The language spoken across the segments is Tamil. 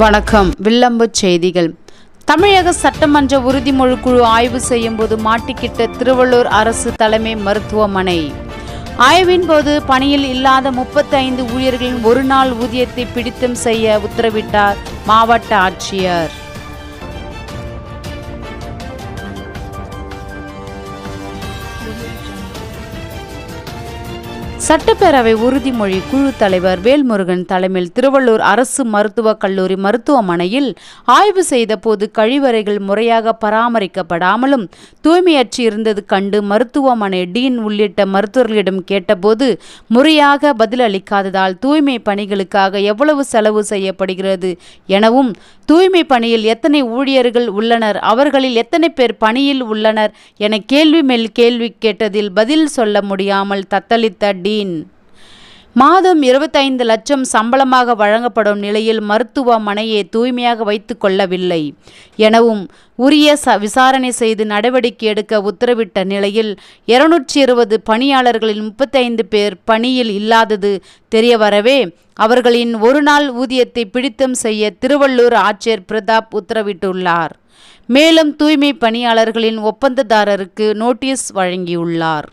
வணக்கம். வில்லம்புச் செய்திகள். தமிழக சட்டமன்ற உறுதிமொழி குழு ஆய்வு செய்யும் போது மாட்டிக்கிட்ட திருவள்ளூர் அரசு தலைமை மருத்துவமனை. ஆய்வின் போது பணியில் இல்லாத 35 ஊழியர்களின் ஒரு நாள் ஊதியத்தை பிடித்தம் செய்ய உத்தரவிட்டார் மாவட்ட ஆட்சியர். சட்டப்பேரவை உறுதிமொழி குழு தலைவர் வேல்முருகன் தலைமையில் திருவள்ளூர் அரசு மருத்துவக் கல்லூரி மருத்துவமனையில் ஆய்வு செய்த போது கழிவறைகள் முறையாக பராமரிக்கப்படாமலும் தூய்மையற்று இருந்தது கண்டு மருத்துவமனை டீன் உள்ளிட்ட மருத்துவர்களிடம் கேட்டபோது முறையாக பதிலளிக்காததால் தூய்மை பணிகளுக்காக எவ்வளவு செலவு செய்யப்படுகிறது எனவும், தூய்மை பணியில் எத்தனை ஊழியர்கள் உள்ளனர், அவர்களில் எத்தனை பேர் பணியில் உள்ளனர் என கேள்வி மேல் கேள்வி கேட்டதில் பதில் சொல்ல முடியாமல் தத்தளித்த டீன், மாதம் 25 லட்சம் சம்பளமாக வழங்கப்படும் நிலையில் மருத்துவமனையை தூய்மையாக வைத்துக் கொள்ளவில்லை எனவும், உரிய விசாரணை செய்து நடவடிக்கை எடுக்க உத்தரவிட்ட நிலையில் 220 பணியாளர்களில் 35 பேர் பணியில் இல்லாதது தெரியவரவே அவர்களின் ஒரு நாள் ஊதியத்தை பிடித்தம் செய்ய திருவள்ளூர் ஆட்சியர் பிரதாப் உத்தரவிட்டுள்ளார். மேலும் தூய்மை பணியாளர்களின் ஒப்பந்ததாரருக்கு நோட்டீஸ் வழங்கியுள்ளார்.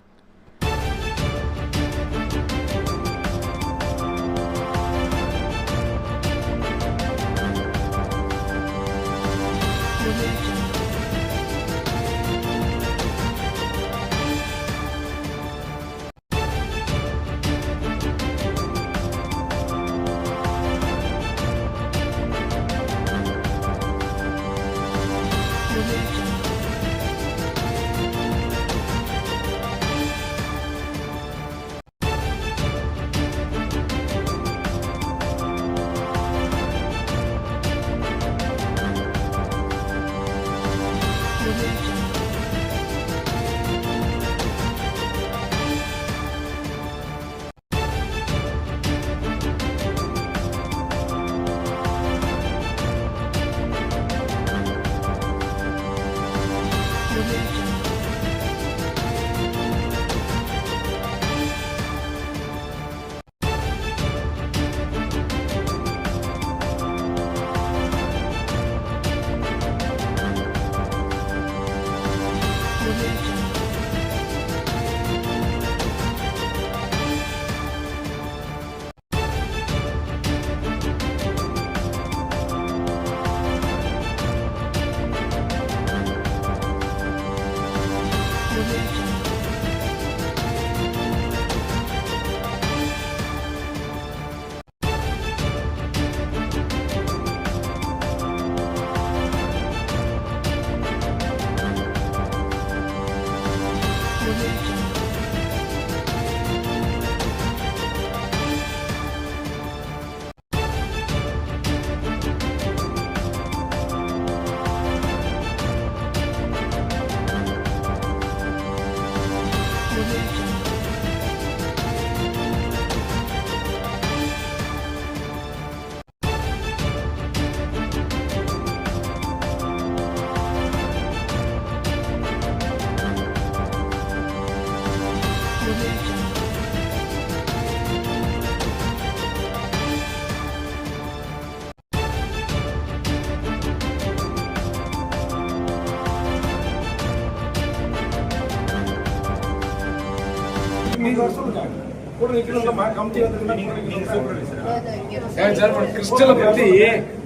கிறிஸ்டலை பத்தி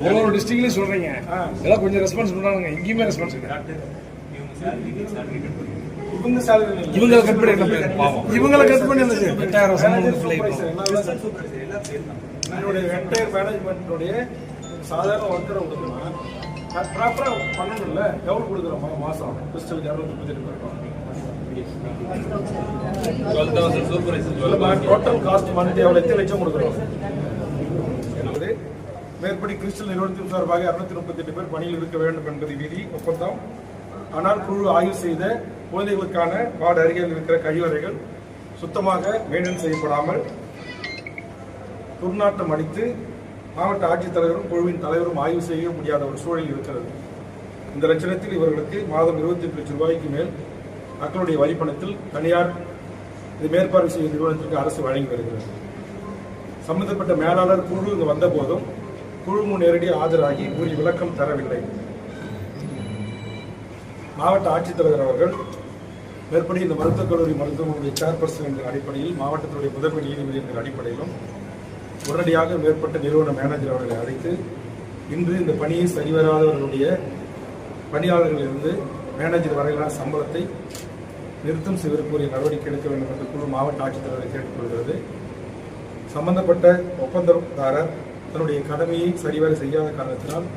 ஒவ்வொரு டிஸ்ட்ரிக்ட்லயும் சொல்றீங்க, இதெல்லாம் கொஞ்சம் ரெஸ்பான்ஸ் பண்றாங்க. எங்கேயுமே ரெஸ்பான்ஸ் இல்லை. இவங்களை கட் பண்ணி என்ன பேர் பாவம், இவங்களை கட் பண்ணி என்ன 8000 மேனேஜ்மெண்டோடைய சாதாரண ஒர்க்கரை கொடுக்கணும், ப்ராப்பரா பண்ணணும்ல. எவ்வளவு கொடுக்குறோம் மாசம் கிறிஸ்டலுக்கு 238 டோட்டல் காஸ்ட் மந்த் எவ்வளவு, எத்தனை லட்சம் கொடுக்குறோம் என்பது மேற்படி கிறிஸ்டல் நிறுவனத்தின் சார்பாக 238 பேர் பணியில் இருக்க வேண்டும் என்பது விதி ஒப்பந்தம். ஆனால் குழு ஆய்வு செய்த குழந்தைகளுக்கான வார்டு அருகில் இருக்கிற கழிவறைகள் சுத்தமாக மெயின்டெனன்ஸ் செய்யப்படாமல் துர்நாற்றம் அடித்து மாவட்ட ஆட்சித்தலைவரும் குழுவின் தலைவரும் ஆய்வு செய்ய முடியாத ஒரு சூழல் இருக்கிறது. இந்த லட்சணத்தில் இவர்களுக்கு மாதம் 28 லட்சம் ரூபாய்க்கு மேல் மக்களுடைய வரிப்பணத்தில் தனியார் இது மேற்பார்வை செய்யும் நிறுவனத்திற்கு அரசு வழங்கி வருகிறது. சம்பந்தப்பட்ட மேலாளர் குழு இங்கு வந்த போதும் குழு முன் நேரடி ஆஜராகி உரிய விளக்கம் தரவில்லை. மாவட்ட ஆட்சித்தலைவர் அவர்கள் மேற்படி இந்த மருத்துவக் கல்லூரி மருத்துவமனை சேர்பர்சன் என்ற அடிப்படையில் மாவட்டத்தினுடைய முதன்மை நீதிபதி என்ற அடிப்படையிலும் உடனடியாக மேற்பட்ட நிறுவன மேனேஜர் அவர்களை அழைத்து இன்று இந்த பணியை சரிவராதவர்களுடைய பணியாளர்களிலிருந்து மேனேஜர் வரையிலான சம்பளத்தை நிறுத்தம் செய்வதற்குரிய நடவடிக்கை எடுக்க வேண்டும் என்று குழு மாவட்ட ஆட்சித்தலைவரை கேட்டுக்கொள்கிறது. சம்பந்தப்பட்ட ஒப்பந்ததாரர் தன்னுடைய கடமையை சரிவர செய்யாத காரணத்தினால்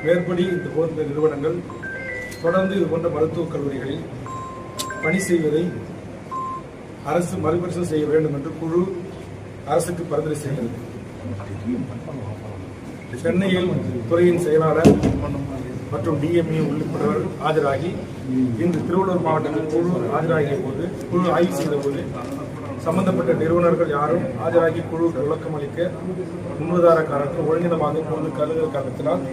மேற்படி இந்த போன்ற நிறுவனங்கள் தொடர்ந்து இது போன்ற மருத்துவக் கல்லூரிகளில் பணி செய்வதை அரசு மறுபரிசீலனை செய்ய வேண்டும் என்று குழு அரசுக்கு பரிந்துரை செய்கிறது. சென்னையில் துறையின் செயலாளர் மற்றும் டிஎம்ஏ உள்ளிட்டவர் ஆஜராகி இன்று திருவள்ளூர் மாவட்டத்தில் குழு ஆஜராகிய போது குழு ஆய்வு செய்த போது சம்பந்தப்பட்ட நிறுவனர்கள் யாரும் ஆஜராகி குழுவுக்கு விளக்கம் அளிக்க முன்னுதார காரணத்தில் ஒழுங்கினமாக பொழுது கருதுகிற காரணத்தினால்